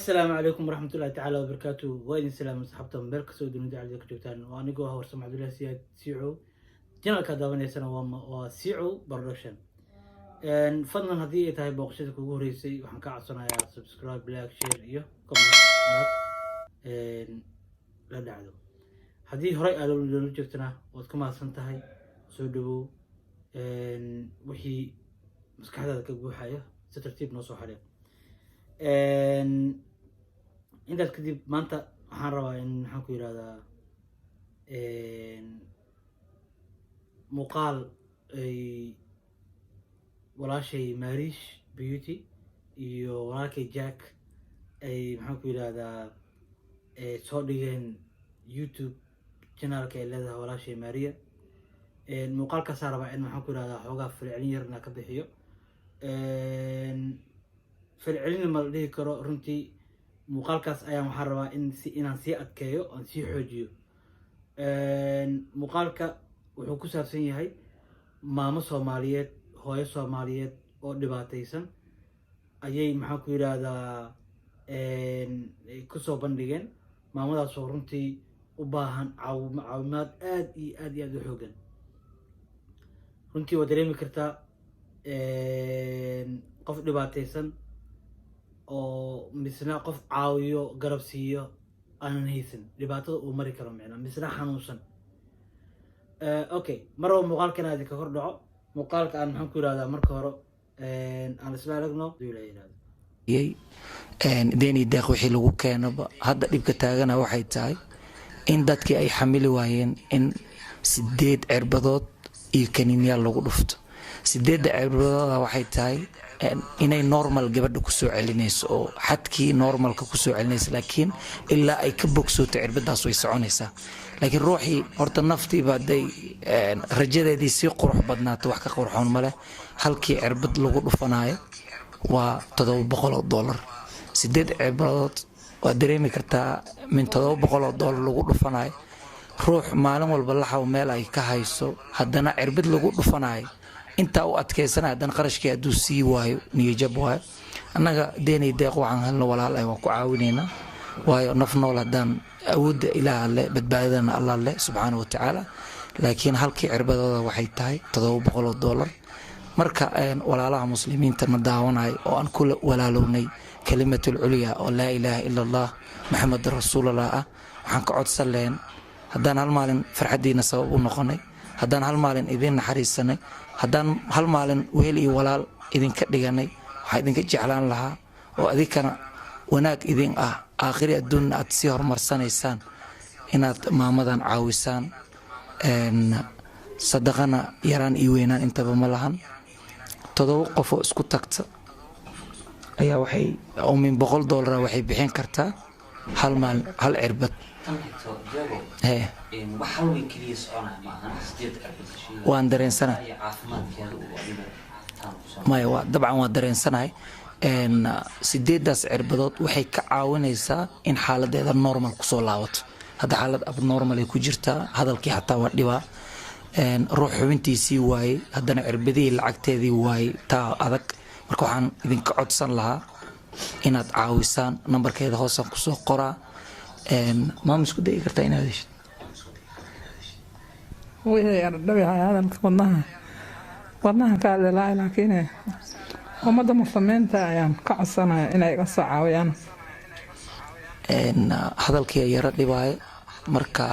السلام عليكم ورحمة الله تعالى وبركاته. وين السلام أصحابتم ملك سود ندي على ذيك جوتان وأنا جوا هورسم عبد الله سياد سيعو جنا كذا ونيسنا وسيعو بردوشن. فضلا هذه تاي بوقشتك وجوريسي وحنك عصنا يا سبسكرايب لايك شير إياه كومنت لا دعوة. هذه هراء قالوا لنا جبتنا وتكما سنتهاي سودو وحي مسكحة ذاك الجوحية سترتيب نصو حريق. intaas kadib maanta waxaan rabaa in maxaan ku yiraahdaa muuqaal ay walaashay Marish Beauty iyo walaalkay Jack ay maxaan ku yiraahdaa soo dhigeen YouTube channelka ay leedahay walaashay Maria muuqaalkaas rabaa in maxaan ku yiraahdaa xoogaa fircelin yarna ka bixiyo fircelin ma dhihi karo runtii muuqaalkaas ayaan waxaan rabaa inaan sii adkeeyo aan sii xoojiyo muuqaalka wuxuu ku saabsan yahay maamo Soomaaliyeed hooyo Soomaaliyeed oo dhibaataysan ayay maxaan ku yiraahdaa ku soo bandhigeen maamadaas oo runtii u baahan caawimaad aad iyo aad u xoogan runtii waa dareemi kartaa qof dhibaataysan oo misna qof caawiyo garab siiyo aanan haysan dhibaatada uu mari karo macna misna xanuunsan okay marwa muuqaalkan aad ka kordhaco muuqaalka aan maxaan ku yiraahdaa marka hore aan isla aragno deeni deeq wixii lagu keenaba hadda dhibka taagana waxay tahay in dadkii ay xamili waayeen in 8 cirbadood iyo kaniiniyaal lagu dhufto 8 cirbadood waxay tahay inay normal gabadha ku soo celinayso oo xadkii normalka ku soo celinayso laakiin ilaa ay ka bogsooto cirbadaas way soconaysaa laakiin ruuxii horta naftii baaday rajadeedii si qurux badnaato wax ka qurxoon male halkii cirbad lagu dhufanayo waa $700 8 cirbadood waa dareemi kartaa min $700 lagu dhufanayo ruux maalin walba laxaw meel ay ka hayso haddana cirbad lagu dhufanayo inta uu adkeysanaa haddana qarashkii hadduu sii waayo niyajab waayo annaga deeni deeq waxaan helno walaal ay waan ku caawinaynaa waayo naf nool haddaan awoodda ilaah leh badbaadadana allah leh subxaana wa tacaala laakiin halkii cirbadooda waxay tahay $700 marka walaalaha muslimiinta na daawanayo oo aan kula walaalownay kalimatul culya oo laa ilaaha ila allah maxamed rasuulullah ah waxaan ka codsan lahayn haddaan hal maalin farxaddiina sabab u noqonay haddaan hal maalin idin naxariisanay haddaan hal maalin weel iyo walaal idinka dhiganay waxaa idinka jeclaan lahaa oo adinkana wanaag idin ah aakhiri adduunna aad sii horumarsanaysaan inaad maamadan caawisaan sadaqana yaraan iyo weynaan intaba ma lahan 7 qof oo isku tagta ayaa waxay oo min $100 waxay bixin kartaa hal maalin hal cirbad waan dareensanahay maya waa dabcan waan dareensanahay 8daas cirbadood waxay ka caawinaysaa in xaaladeeda normal kusoo laabato hadda xaalad abnormal ay ku jirtaa hadalkii xataa waa dhibaa ruux xubintiisii waayey haddana cirbadihii lacagteedii waayey taa adag marka waxaan idinka codsan lahaa inaad caawisaan nambarkeeda hoosaan kusoo qoraa maama isku dayi kartaa inaad heshid wixii ardhabihay hadalka wadnaha ka hadlelaa laakiin ummadda muslimiinta ayaan ka codsanaya inay iga soo caawiyaan hadalkii yara dhibaayo marka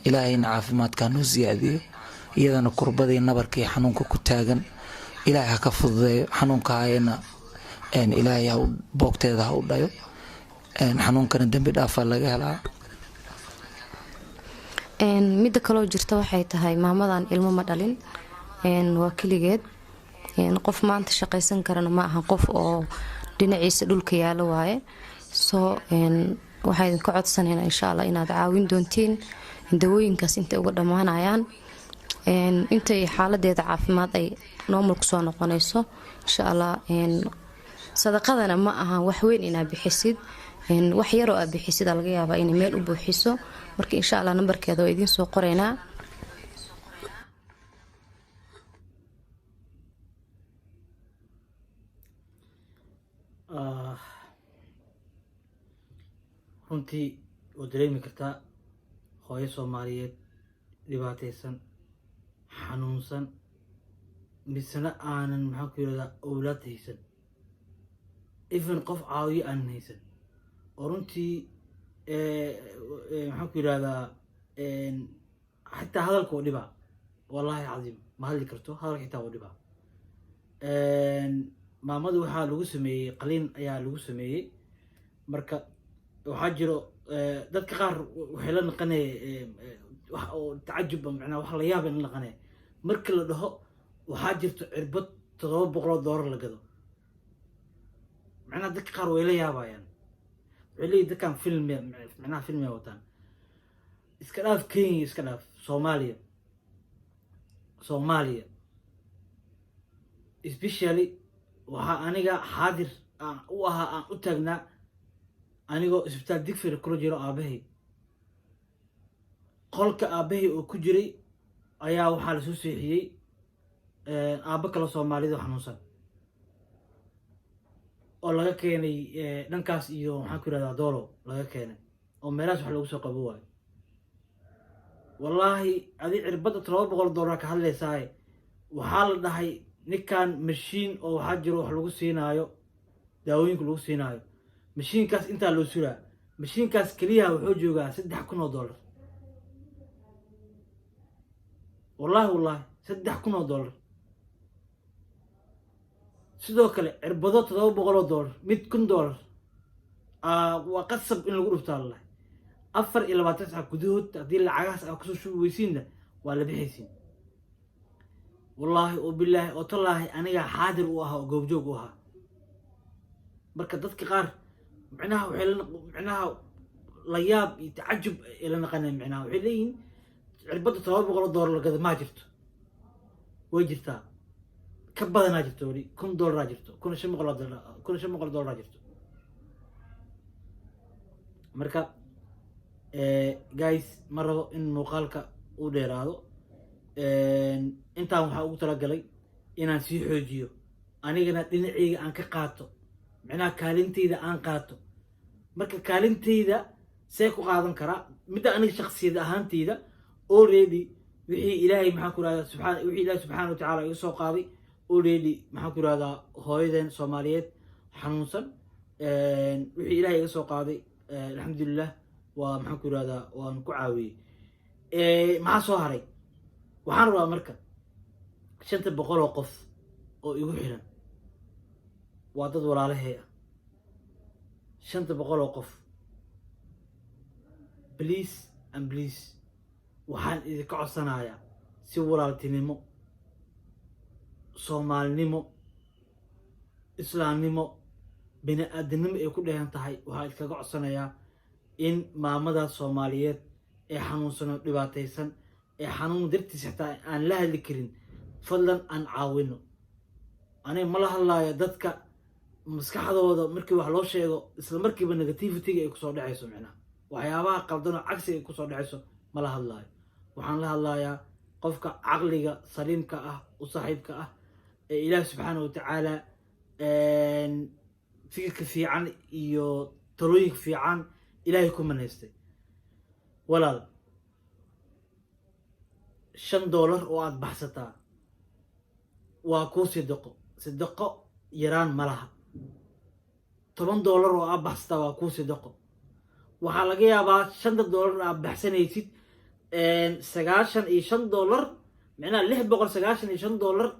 ilaahayna caafimaadkaa noo siyaadiyo iyadana kurbadii nabarkii xanuunka ku taagan ilaahay ha ka fududeeyo xanuunka hayana ilaahay boogteeda ha u dhayo xanuunkana dambi dhaafaa laga helaa midda kaloo jirta waxay tahay maamadan ilmo ma dhalin waa keligeed qof maanta shaqaysan karana ma aha qof oo dhinaciisa dhulka yaalo waaye soo waxaa idinka codsanaynaa insha allah inaad caawin doontiin dawooyinkaas intay uga dhammaanayaan intay xaaladeeda caafimaad ay normal kusoo noqonayso insha allah sadaqadana ma aha wax weyn inaad bixisid wax yaroo aad bixisid laga yaabaa inay meel u buuxiso marka insha allah nambarkeeda waa idiin soo qoraynaa runtii oo dareemi kartaa hooyo Soomaaliyeed dhibaataysan xanuunsan misna aanan maxaan ku yiraahdaa awlaad haysan even qof caawiyo aanan haysan oo runtii maxaan ku yiraahdaa xataa hadalka oo dhibaa wallaahi cadiim ma hadli karto hadalka xitaa oo dhibaa maamadu waxaa lagu sameeyey qaliin ayaa lagu sameeyey marka waxaa jiro dadka qaar waxay la naqanay wax oo tacajub macnaa wax la yaab in la naqanay marka la dhaho waxaa jirto cirbad $700 la gado macnaa dadka qaar way la yaabayaan waxay leeyihin dadkan macnaha filmiya wataan iska dhaaf Kenya iska dhaaf Soomaaliya especially waxaa aniga xaadir aan u ahaa aan u taagnaa anigoo isbitaal Digfeer kula jiro aabahay qolka aabahay oo ku jiray ayaa waxaa lasoo seexiyey aaba kale Soomaalida xanuunsan oo laga keenay dhankaas iyo waxaan ku yiraahdaa doolo laga keenay oo meelahaas wax lagu soo qabo waayo wallaahi adi cirbada $700 ka hadlaysaa waxaa la dhahay ninkan mashiin oo waxaa jiro wax lagu siinaayo daawooyinka lagu siinaayo mashiinkaas intaa loo suraa mashiinkaas keliya wuxuu joogaa $3,000 wallaahi $3,000 sidoo kale cirbado $700 mid $1,000 waa qasab in lagu dhuftaa la dhahay 24 saac gudahood haddii lacagahaas aa kusoo shubi weysiinna waa la bixaysiin wallaahi oo bilaahi oo tallaahi aniga xaadir u ahaa oo goobjoog u ahaa marka dadka qaar macnaha waxay macnaha la yaab iyo tacajub ay la naqaneen macnaha waxay leeyihiin cirbada $700 la gado ma jirto way jirtaa ka badanaa jirto weli $1,000 jirto $1,500 jirto marka guys ma rabo in muuqaalka uu dheeraado intaan waxaa ugu talagalay inaan sii xoojiyo anigana dhinacayga aan ka qaato macnaha kaalintayda aan qaato marka kaalintayda see ku qaadan karaa midda aniga shakhsiyad ahaantayda already wixii ilaahay maxaan ku yirahdaa wixii ilaahay subxaana wa tacaala iga soo qaaday already maxaan ku yirahdaa hooyaden Soomaaliyeed xanuunsan wixii ilaahay iga soo qaaday alxamdulilah waa maxaan ku yirahdaa waan ku caawiyey maxaa soo haray waxaan rabaa marka 500 oo qof oo igu xiran waa dad walaalahay ah 500 oo qof please waxaan idinka codsanayaa si walaaltinimo Soomaalinimo islaamnimo bini'aadanimo ay ku dheehan tahay waxaan idinkaga codsanayaa in maamada Soomaaliyeed ee xanuunsan oo dhibaataysan ee xanuun dartiis xitaa aan la hadli karin fadlan aan caawino aniga ma la hadlaayo dadka maskaxdooda markii wax loo sheego isla markiiba negativity ay kusoo dhacayso macnaha waxyaabaha qaldan oo cagsiga ay kusoo dhacayso ma la hadlaayo waxaan la hadlayaa qofka caqliga saliimka ah u saaxiibka ah ee Ilaahay subxaana wa tacaala fikirka fiican iyo talooyinka fiican Ilaahay ku manaystay walaal $5 oo aad baxsataa waa kuu sidaqo yaraan ma laha $10 oo aad baxsataa waa kuu sidaqo waxaa laga yaabaa $5 aad baxsanaysid $95 macnaha $695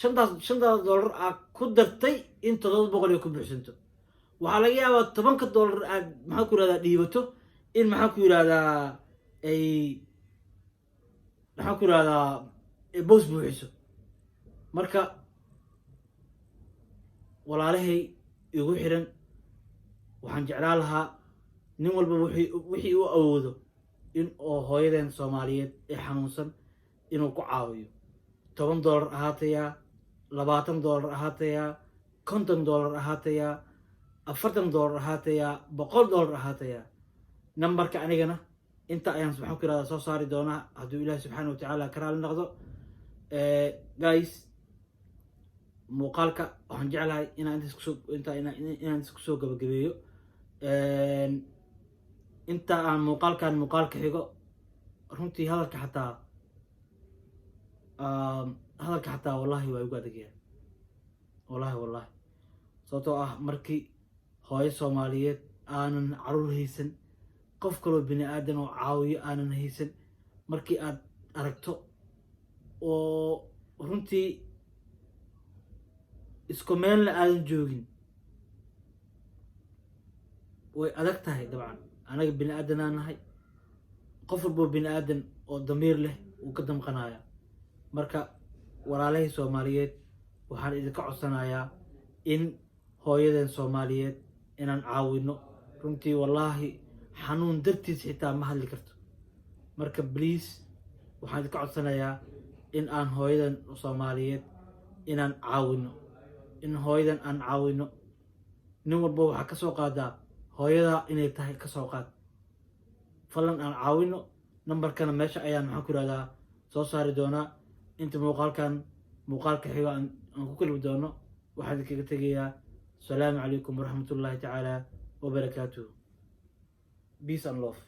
$5 aad ku dartay in $700 ay ku buuxsanto waxaa laga yaabaa $10 aad maxaan ku yirahdaa dhiibato in maxaan ku yirahdaa ay maxaan ku yirahdaa boos buuxiso marka walaalahay igu xiran waxaan jeclaan lahaa nin walba wixii uu awoodo in oo hooyaden Soomaaliyeed ee xanuunsan inuu ku caawiyo $10 ahaataya $20 ahaataya $50 ahaataya $40 ahaataya $100 ahaataya nambarka anigana inta ayaan subxaan ku yirahdaa soo saari doonaa hadduu Ilaahay subxaana wa tacaala ka raali noqdo guys muuqaalka waxaan jeclahay inaan intaas kusoo gabagabeeyo inta aan muuqaalka xigo runtii hadalka xataa wallahi waa igu adagayaan wallahi sababtoo ah markii hooyo Soomaaliyeed aanan caruur haysan qof kaloo bini aadan oo caawiyo aanan haysan markii aad aragto oo runtii isku meelna aadan joogin way adag tahay dabcan anaga bini aadan aan nahay qof walbo bini aadan oo damiir leh uu ka damqanaya marka walaalahii Soomaaliyeed waxaan idinka codsanayaa in hooyadan Soomaaliyeed inaan caawino runtii wallahi xanuun dartiis xitaa ma hadli karto marka please waxaan idinka codsanayaa in aan hooyadan Soomaaliyeed inaan caawino in hooyadan aan caawino nin walba waxaa ka soo qaadaa hooyada inay tahay ka soo qaad falan aan caawino nambarkana meesha ayaan maxaan ku yidhahdaa soo saari doonaa inta muuqaalka xigo aan ku kalbi doono waxaan idinkaga tegayaa asalaamu calaykum waraxmatullaahi tacaala wabarakaatuhu peace and love